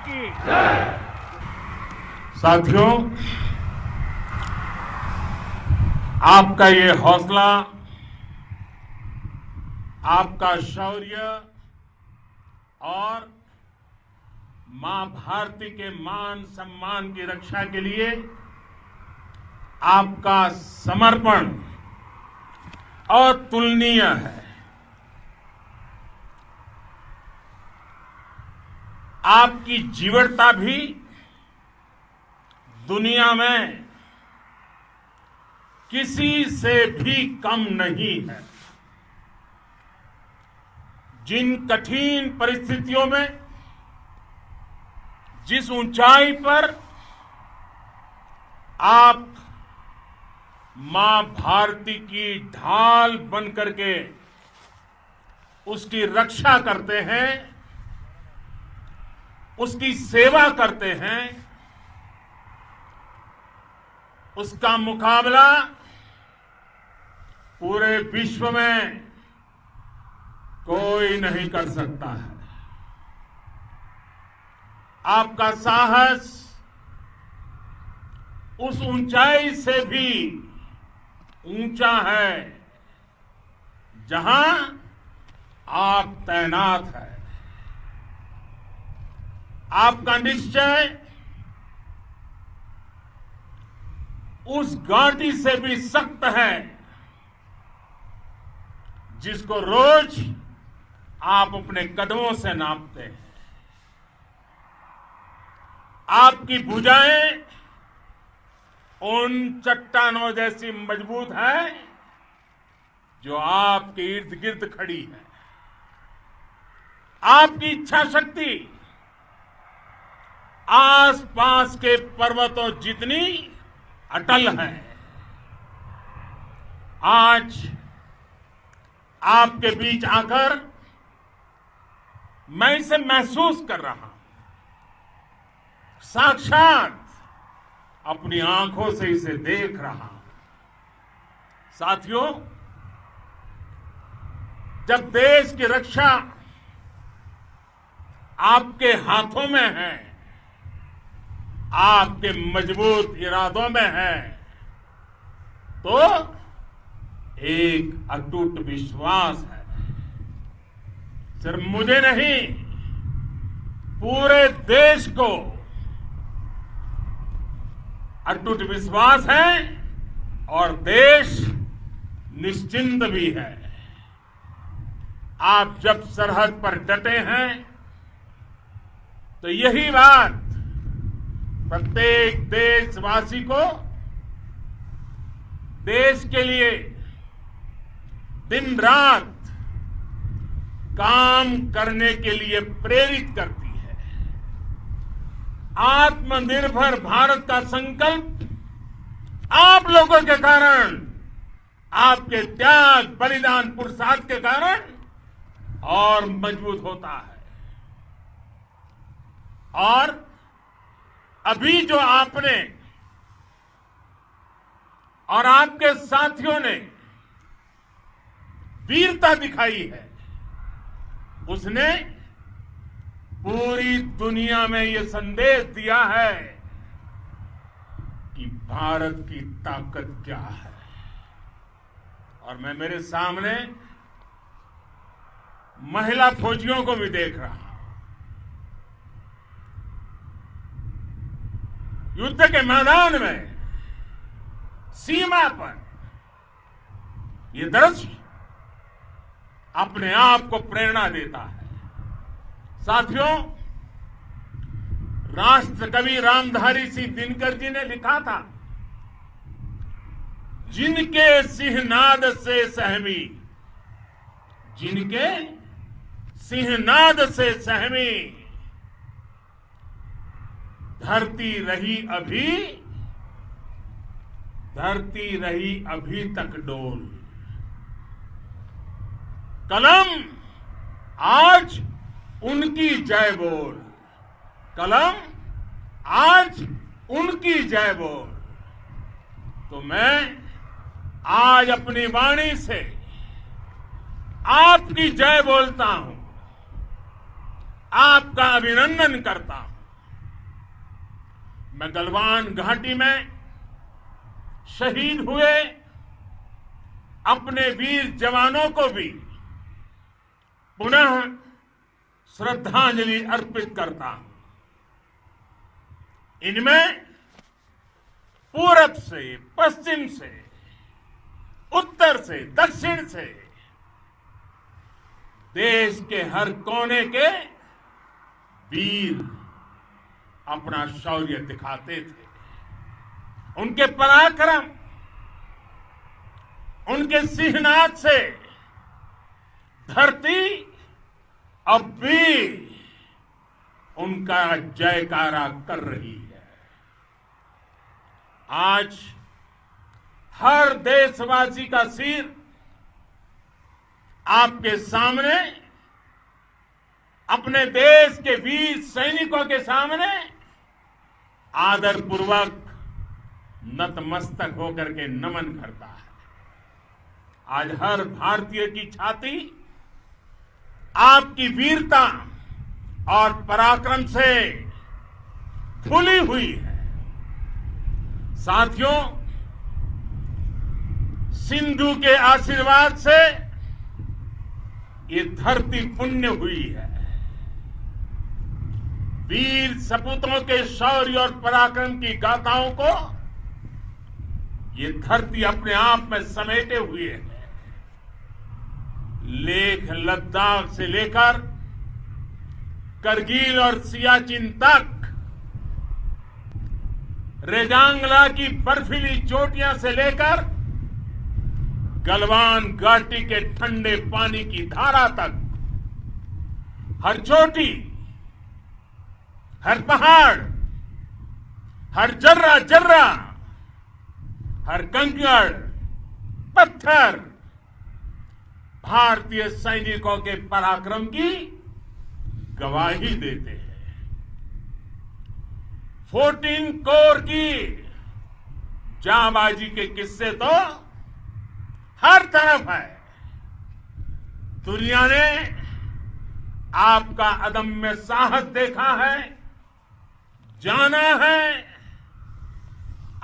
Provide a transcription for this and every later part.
की। साथियों, आपका ये हौसला, आपका शौर्य और मां भारती के मान सम्मान की रक्षा के लिए आपका समर्पण अतुलनीय है। आपकी जीवटता भी दुनिया में किसी से भी कम नहीं है। जिन कठिन परिस्थितियों में, जिस ऊंचाई पर आप मां भारती की ढाल बन करके उसकी रक्षा करते हैं, उसकी सेवा करते हैं, उसका मुकाबला पूरे विश्व में कोई नहीं कर सकता है। आपका साहस उस ऊंचाई से भी ऊंचा है जहां आप तैनात हैं। आपका निश्चय उस घाटी से भी सख्त है जिसको रोज आप अपने कदमों से नापते हैं। आपकी भुजाएं उन चट्टानों जैसी मजबूत है जो आपके इर्द गिर्द खड़ी है। आपकी इच्छा शक्ति आसपास के पर्वतों जितनी अटल है। आज आपके बीच आकर मैं इसे महसूस कर रहा हूं, साक्षात अपनी आंखों से इसे देख रहा हूं। साथियों, जब देश की रक्षा आपके हाथों में है, आपके मजबूत इरादों में है, तो एक अटूट विश्वास है। सिर्फ मुझे नहीं, पूरे देश को अटूट विश्वास है और देश निश्चिंत भी है। आप जब सरहद पर डटे हैं तो यही बात प्रत्येक देशवासी को देश के लिए दिन रात काम करने के लिए प्रेरित करती है। आत्मनिर्भर भारत का संकल्प आप लोगों के कारण, आपके त्याग, बलिदान, पुरुषार्थ के कारण और मजबूत होता है। और अभी जो आपने और आपके साथियों ने वीरता दिखाई है, उसने पूरी दुनिया में यह संदेश दिया है कि भारत की ताकत क्या है। और मैं मेरे सामने महिला फौजियों को भी देख रहा हूं। युद्ध के मैदान में, सीमा पर यह दृश्य अपने आप को प्रेरणा देता है। साथियों, राष्ट्र कवि रामधारी सिंह दिनकर जी ने लिखा था, जिनके सिंहनाद से सहमी, जिनके सिंहनाद से सहमी, धरती रही अभी तक डोल। कलम आज उनकी जय बोल, कलम आज उनकी जय बोल। तो मैं आज अपनी वाणी से आपकी जय बोलता हूं, आपका अभिनंदन करता हूं। मैं गलवान घाटी में शहीद हुए अपने वीर जवानों को भी पुनः श्रद्धांजलि अर्पित करता हूं। इनमें पूरब से, पश्चिम से, उत्तर से, दक्षिण से देश के हर कोने के वीर अपना शौर्य दिखाते थे। उनके पराक्रम, उनके सिंहनाद से धरती अब भी उनका जयकारा कर रही है। आज हर देशवासी का सिर आपके सामने, अपने देश के वीर सैनिकों के सामने आदरपूर्वक नतमस्तक होकर के नमन करता है। आज हर भारतीय की छाती आपकी वीरता और पराक्रम से फूली हुई है। साथियों, सिंधु के आशीर्वाद से ये धरती पुण्य हुई है। वीर सपूतों के शौर्य और पराक्रम की गाथाओं को ये धरती अपने आप में समेटे हुए है। लेह लद्दाख से लेकर करगिल और सियाचिन तक, रेजांगला की बर्फीली चोटियां से लेकर गलवान घाटी के ठंडे पानी की धारा तक, हर चोटी, हर पहाड़, हर जर्रा जर्रा, हर कंकड़ पत्थर भारतीय सैनिकों के पराक्रम की गवाही देते हैं। 14 कोर की जांबाजी के किस्से तो हर तरफ है। दुनिया ने आपका अदम्य साहस देखा है, जाना है।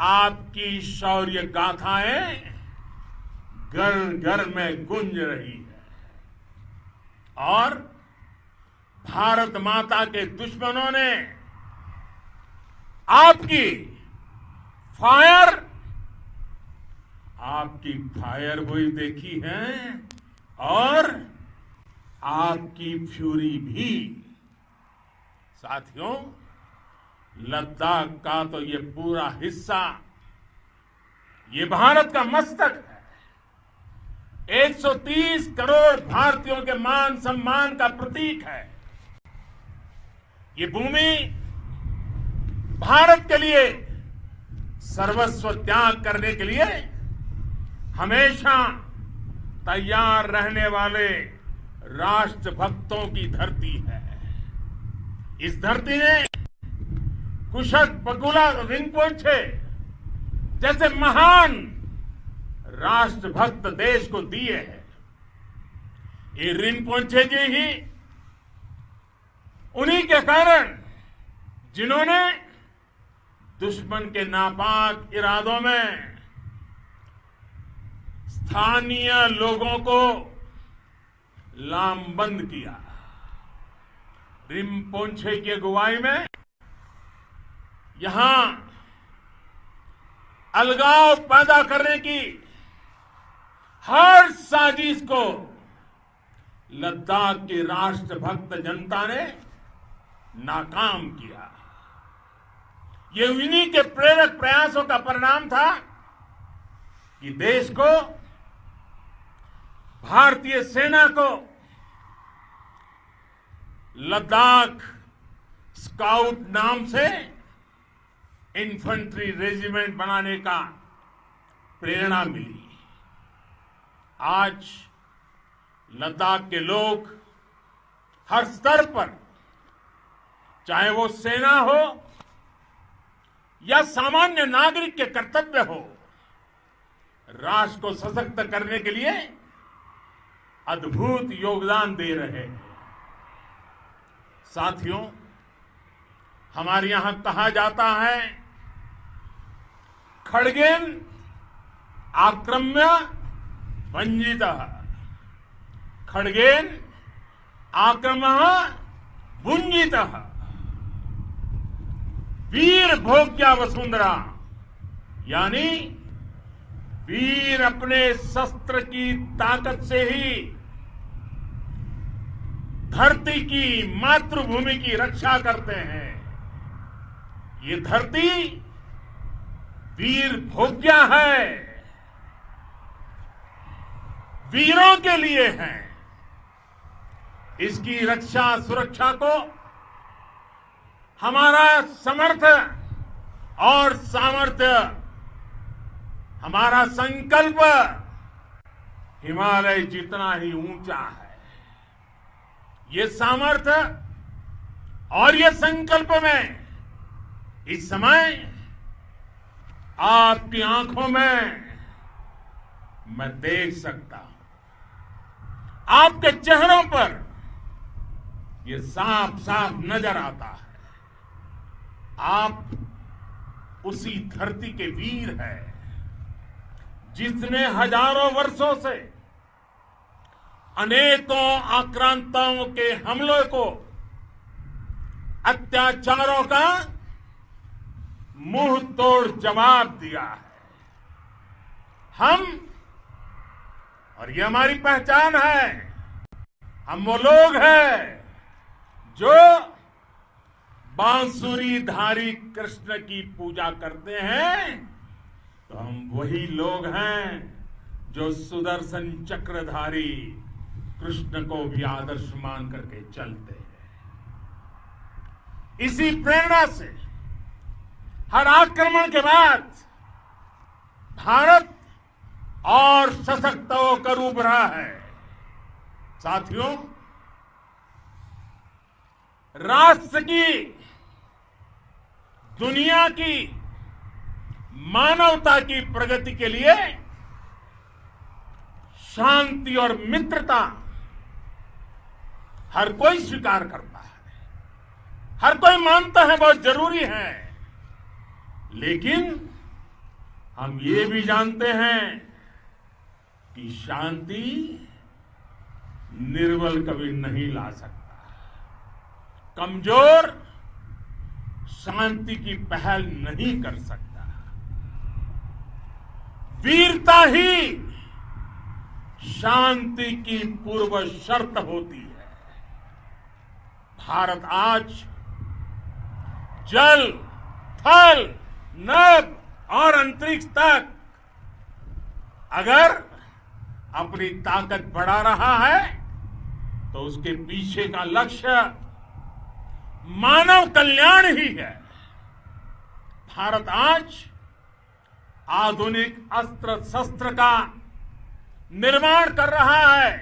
आपकी शौर्य गाथाएं घर घर में गूंज रही है और भारत माता के दुश्मनों ने आपकी फायर हुई देखी है और आपकी फ्यूरी भी। साथियों, लद्दाख का तो ये पूरा हिस्सा ये भारत का मस्तक है। 130 करोड़ भारतीयों के मान सम्मान का प्रतीक है। ये भूमि भारत के लिए सर्वस्व त्याग करने के लिए हमेशा तैयार रहने वाले राष्ट्रभक्तों की धरती है। इस धरती ने कुशक बकुला रिनपोचे जैसे महान राष्ट्रभक्त देश को दिए हैं। ये रिनपोचे जी ही उन्हीं के कारण जिन्होंने दुश्मन के नापाक इरादों में स्थानीय लोगों को लामबंद किया। रिनपोचे की अगुवाई में यहां अलगाव पैदा करने की हर साजिश को लद्दाख की राष्ट्रभक्त जनता ने नाकाम किया। ये इन्हीं के प्रेरक प्रयासों का परिणाम था कि देश को, भारतीय सेना को लद्दाख स्काउट नाम से इन्फेंट्री रेजिमेंट बनाने का प्रेरणा मिली। आज लद्दाख के लोग हर स्तर पर, चाहे वो सेना हो या सामान्य नागरिक के कर्तव्य हो, राष्ट्र को सशक्त करने के लिए अद्भुत योगदान दे रहे हैं। साथियों, हमारे यहां कहा जाता है खड्गेन आक्रम्य भञ्जितः, खड्गेन आक्रमः भुञ्जितः। वीर भोग्या वसुंधरा, यानी वीर अपने शस्त्र की ताकत से ही धरती की, मातृभूमि की रक्षा करते हैं। ये धरती वीर भोग्या है, वीरों के लिए है। इसकी रक्षा सुरक्षा को हमारा समर्थ और सामर्थ्य, हमारा संकल्प हिमालय जितना ही ऊंचा है। ये सामर्थ्य और ये संकल्प में इस समय आपकी आंखों में मैं देख सकता हूं, आपके चेहरों पर ये साफ साफ नजर आता है। आप उसी धरती के वीर हैं जिसने हजारों वर्षों से अनेकों आक्रांताओं के हमलों को, अत्याचारों का मुंह तोड़ जवाब दिया है। हम, और ये हमारी पहचान है, हम वो लोग हैं जो बांसुरीधारी कृष्ण की पूजा करते हैं, तो हम वही लोग हैं जो सुदर्शन चक्रधारी कृष्ण को भी आदर्श मान करके चलते हैं। इसी प्रेरणा से हर आक्रमण के बाद भारत और सशक्त होकर उभरा है। साथियों, राष्ट्र की, दुनिया की, मानवता की प्रगति के लिए शांति और मित्रता हर कोई स्वीकार करता है, हर कोई मानता है बहुत जरूरी है। लेकिन हम ये भी जानते हैं कि शांति निर्बल कभी नहीं ला सकता। कमजोर शांति की पहल नहीं कर सकता। वीरता ही शांति की पूर्व शर्त होती है। भारत आज जल, थल, नभ और अंतरिक्ष तक अगर अपनी ताकत बढ़ा रहा है तो उसके पीछे का लक्ष्य मानव कल्याण ही है। भारत आज आधुनिक अस्त्र शस्त्र का निर्माण कर रहा है।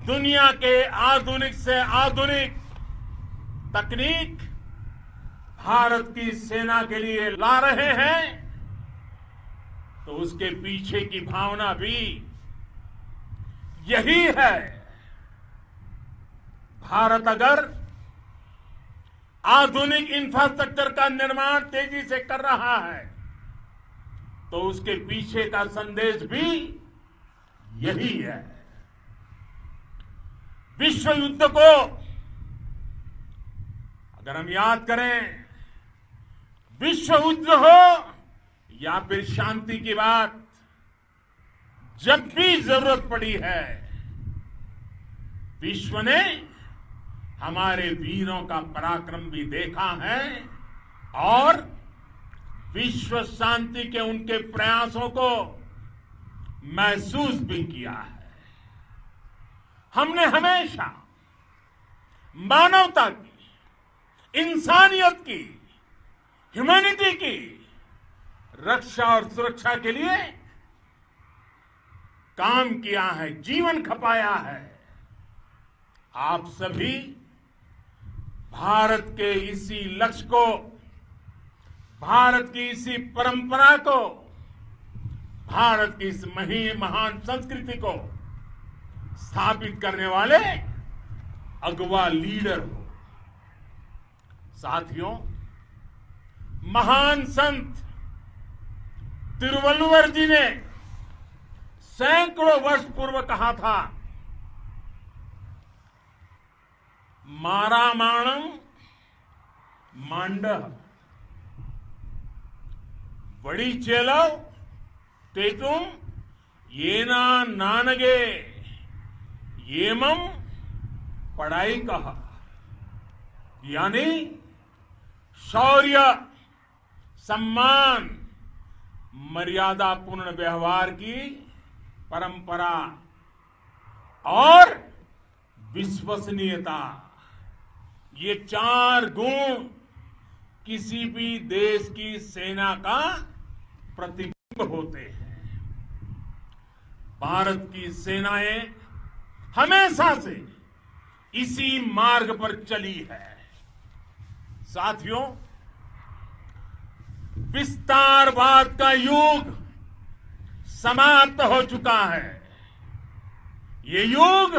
दुनिया के आधुनिक से आधुनिक तकनीक भारत की सेना के लिए ला रहे हैं, तो उसके पीछे की भावना भी यही है। भारत अगर आधुनिक इंफ्रास्ट्रक्चर का निर्माण तेजी से कर रहा है तो उसके पीछे का संदेश भी यही है। विश्व युद्ध को अगर हम याद करें, विश्व युद्ध हो या फिर शांति की बात, जब भी जरूरत पड़ी है, विश्व ने हमारे वीरों का पराक्रम भी देखा है और विश्व शांति के उनके प्रयासों को महसूस भी किया है। हमने हमेशा मानवता की, इंसानियत की, ह्यूमैनिटी की रक्षा और सुरक्षा के लिए काम किया है, जीवन खपाया है। आप सभी भारत के इसी लक्ष्य को, भारत की इसी परंपरा को, भारत की इस महान संस्कृति को स्थापित करने वाले अगवा लीडर हो। साथियों, महान संत तिरुवल्लुवर जी ने सैकड़ों वर्ष पूर्व कहा था, मारामाणम मांडह वड़ी चेलव तेतुम येना नानगे येमम पढ़ाई कहा। यानी शौर्य, सम्मान, मर्यादापूर्ण व्यवहार की परंपरा और विश्वसनीयता, ये 4 गुण किसी भी देश की सेना का प्रतिबिंब होते हैं। भारत की सेनाएं हमेशा से इसी मार्ग पर चली है। साथियों, विस्तारवाद का युग समाप्त हो चुका है। ये युग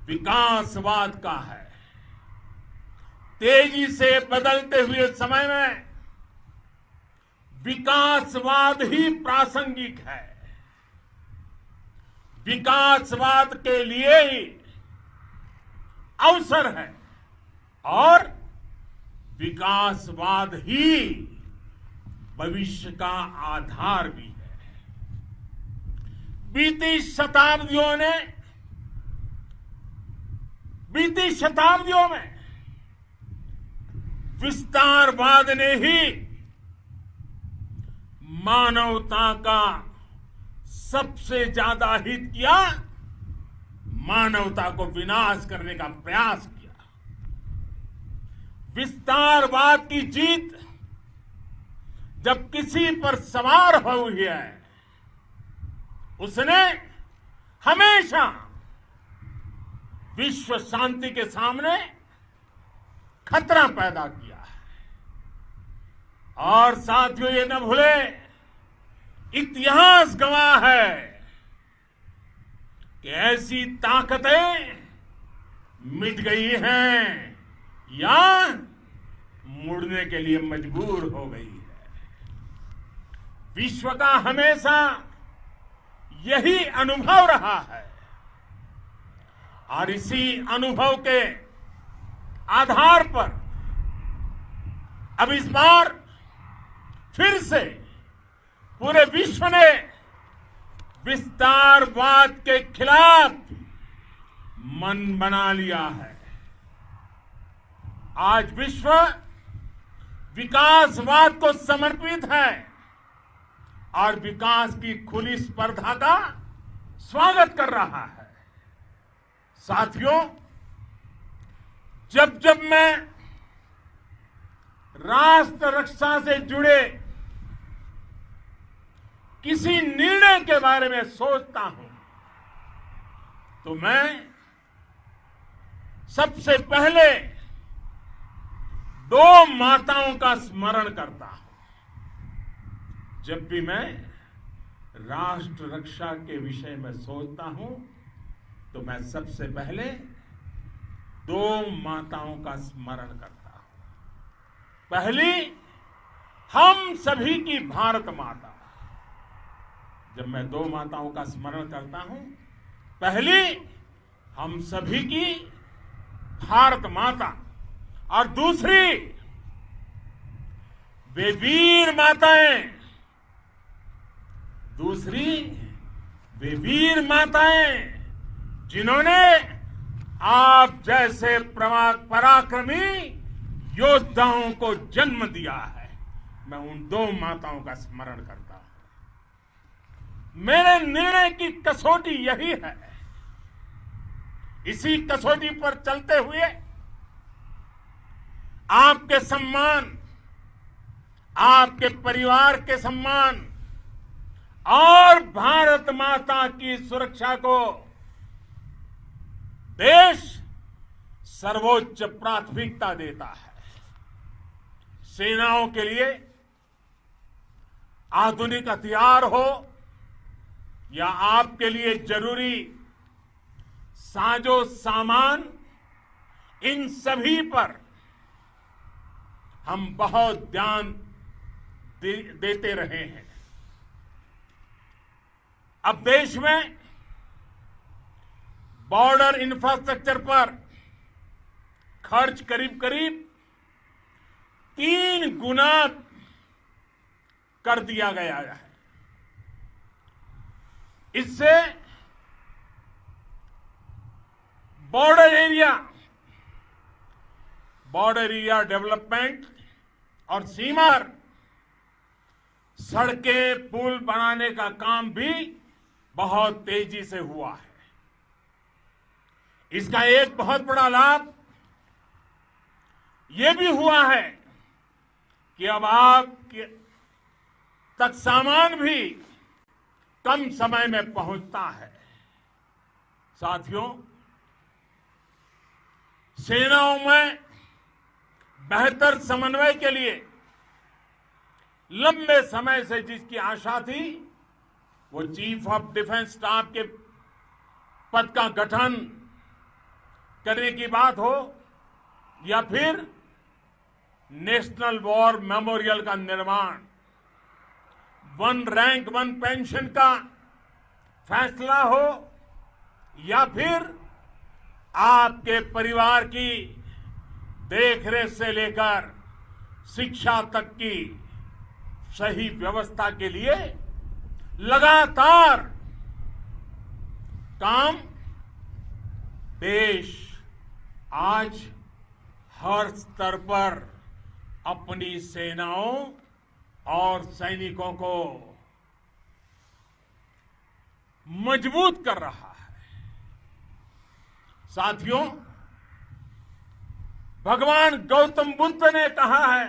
विकासवाद का है। तेजी से बदलते हुए समय में विकासवाद ही प्रासंगिक है। विकासवाद के लिए ही अवसर है और विकासवाद ही भविष्य का आधार भी है। बीती शताब्दियों में विस्तारवाद ने ही मानवता का सबसे ज्यादा हित किया, मानवता को विनाश करने का प्रयास किया। विस्तारवाद की जीत जब किसी पर सवार हुई है, उसने हमेशा विश्व शांति के सामने खतरा पैदा किया है। और साथियों, ये न भूले, इतिहास गवाह है कि ऐसी ताकतें मिट गई हैं या मुड़ने के लिए मजबूर हो गई है। विश्व का हमेशा यही अनुभव रहा है और इसी अनुभव के आधार पर अब इस बार फिर से पूरे विश्व ने विस्तारवाद के खिलाफ मन बना लिया है। आज विश्व विकासवाद को समर्पित है और विकास की खुली स्पर्धा का स्वागत कर रहा है। साथियों, जब जब मैं राष्ट्र रक्षा से जुड़े किसी निर्णय के बारे में सोचता हूं, तो मैं सबसे पहले 2 माताओं का स्मरण करता हूं। जब भी मैं राष्ट्र रक्षा के विषय में सोचता हूं, तो मैं सबसे पहले 2 माताओं का स्मरण करता हूं। पहली, हम सभी की भारत माता। जब मैं 2 माताओं का स्मरण करता हूं, पहली हम सभी की भारत माता और दूसरी वे वीर माताएं, जिन्होंने आप जैसे पराक्रमी योद्धाओं को जन्म दिया है। मैं उन 2 माताओं का स्मरण करता हूं। मेरे निर्णय की कसौटी यही है। इसी कसौटी पर चलते हुए आपके सम्मान, आपके परिवार के सम्मान और भारत माता की सुरक्षा को देश सर्वोच्च प्राथमिकता देता है। सेनाओं के लिए आधुनिक हथियार हो या आपके लिए जरूरी साजो सामान, इन सभी पर हम बहुत ध्यान देते रहे हैं। अब देश में बॉर्डर इंफ्रास्ट्रक्चर पर खर्च करीब करीब 3 गुना कर दिया गया है। इससे बॉर्डर एरिया डेवलपमेंट और सीमा सड़कें पुल बनाने का काम भी बहुत तेजी से हुआ है। इसका एक बहुत बड़ा लाभ ये भी हुआ है कि अब आप तक सामान भी कम समय में पहुंचता है। साथियों, सेनाओं में बेहतर समन्वय के लिए लंबे समय से जिसकी आशा थी, वो चीफ ऑफ डिफेंस स्टाफ के पद का गठन करने की बात हो या फिर नेशनल वॉर मेमोरियल का निर्माण, 1 रैंक 1 पेंशन का फैसला हो या फिर आपके परिवार की देखरेख से लेकर शिक्षा तक की सही व्यवस्था के लिए लगातार काम, देश आज हर स्तर पर अपनी सेनाओं और सैनिकों को मजबूत कर रहा है। साथियों, भगवान गौतम बुद्ध ने कहा है,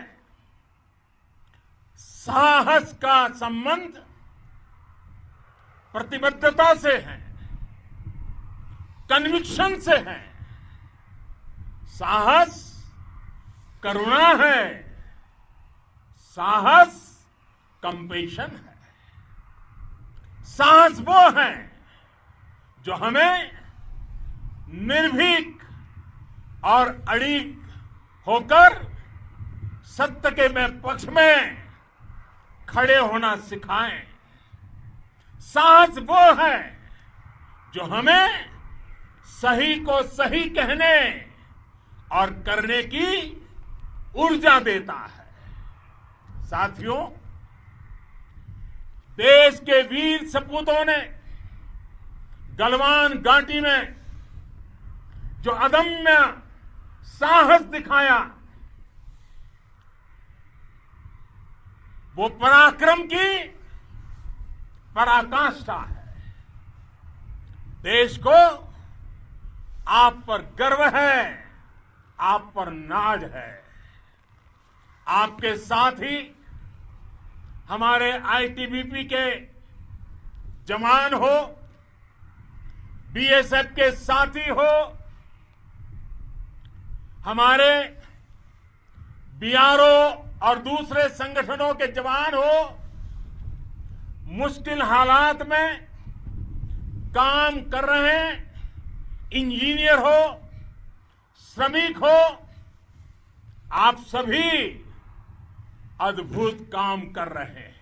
साहस का संबंध प्रतिबद्धता से है, कन्विक्शन से है। साहस करुणा है, साहस कंपेशन है। साहस वो है जो हमें निर्भीक और अड़िग होकर सत्य के पक्ष में खड़े होना सिखाएं। साहस वो है जो हमें सही को सही कहने और करने की ऊर्जा देता है। साथियों, देश के वीर सपूतों ने गलवान घाटी में जो अदम्य साहस दिखाया, वो पराक्रम की पराकाष्ठा है। देश को आप पर गर्व है, आप पर नाज है। आपके साथ ही हमारे आईटीबीपी के जवान हो, बीएसएफ के साथी हो, हमारे बीआरओ और दूसरे संगठनों के जवान हो, मुश्किल हालात में काम कर रहे हैं, इंजीनियर हो, श्रमिक हो, आप सभी अद्भुत काम कर रहे हैं।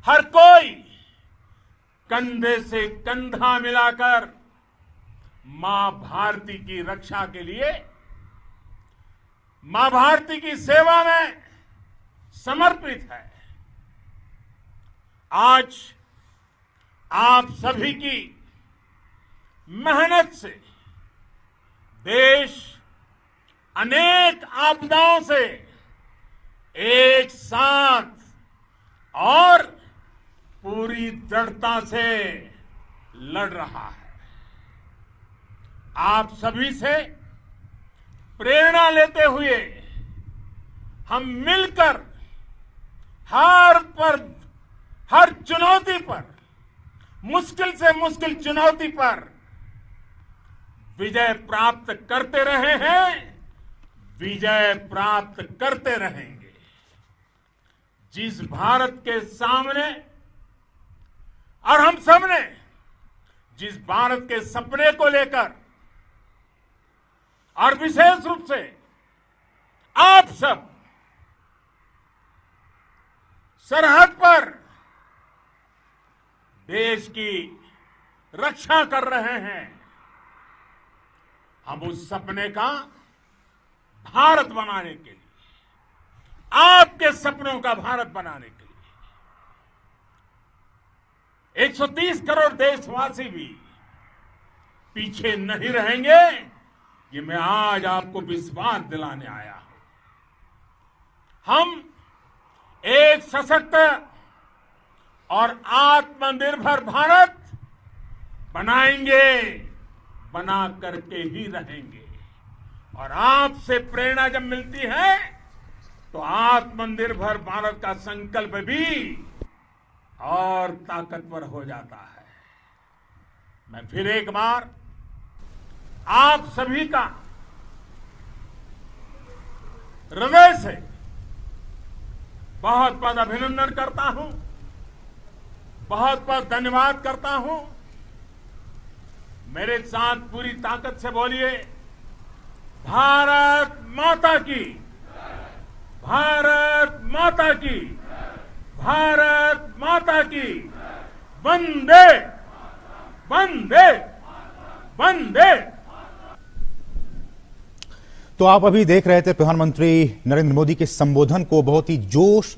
हर कोई कंधे से कंधा मिलाकर मां भारती की रक्षा के लिए, मां भारती की सेवा में समर्पित है। आज आप सभी की मेहनत से देश अनेक आपदाओं से एक साथ और पूरी दृढ़ता से लड़ रहा है। आप सभी से प्रेरणा लेते हुए हम मिलकर हर चुनौती पर, मुश्किल से मुश्किल चुनौती पर विजय प्राप्त करते रहे हैं, विजय प्राप्त करते रहेंगे। जिस भारत के सामने और हम सब ने जिस भारत के सपने को लेकर और विशेष रूप से आप सब सरहद पर देश की रक्षा कर रहे हैं, हम उस सपने का भारत बनाने के लिए, आपके सपनों का भारत बनाने के लिए 130 करोड़ देशवासी भी पीछे नहीं रहेंगे, ये मैं आज आपको विश्वास दिलाने आया हूं। हम एक सशक्त और आत्मनिर्भर भारत बनाएंगे, बना करके ही रहेंगे। और आपसे प्रेरणा जब मिलती है तो आत्मनिर्भर भारत का संकल्प भी और ताकतवर हो जाता है। मैं फिर एक बार आप सभी का हृदय से बहुत बहुत अभिनंदन करता हूं, बहुत बहुत धन्यवाद करता हूं। मेरे साथ पूरी ताकत से बोलिए, भारत माता की, भारत माता की, भारत माता की, वंदे वंदे वंदे। तो आप अभी देख रहे थे प्रधानमंत्री नरेंद्र मोदी के संबोधन को, बहुत ही जोश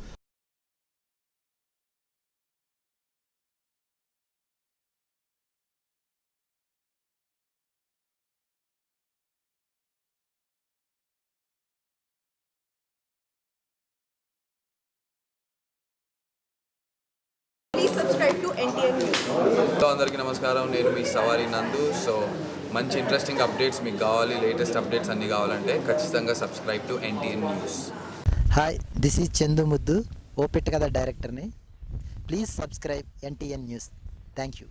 Please subscribe to NTN News. అందరికీ నమస్కారం. నేను మీ సవారి నందు. సో మంచి ఇంట్రెస్టింగ్ అప్డేట్స్ మీకు కావాలి, లేటెస్ట్ అప్డేట్స్ అన్నీ కావాలంటే ఖచ్చితంగా subscribe to NTN news. Hi, this is Chandu ముద్దు, ఓ పెట్ట కథ డైరెక్టర్ని. Please subscribe NTN news. Thank you.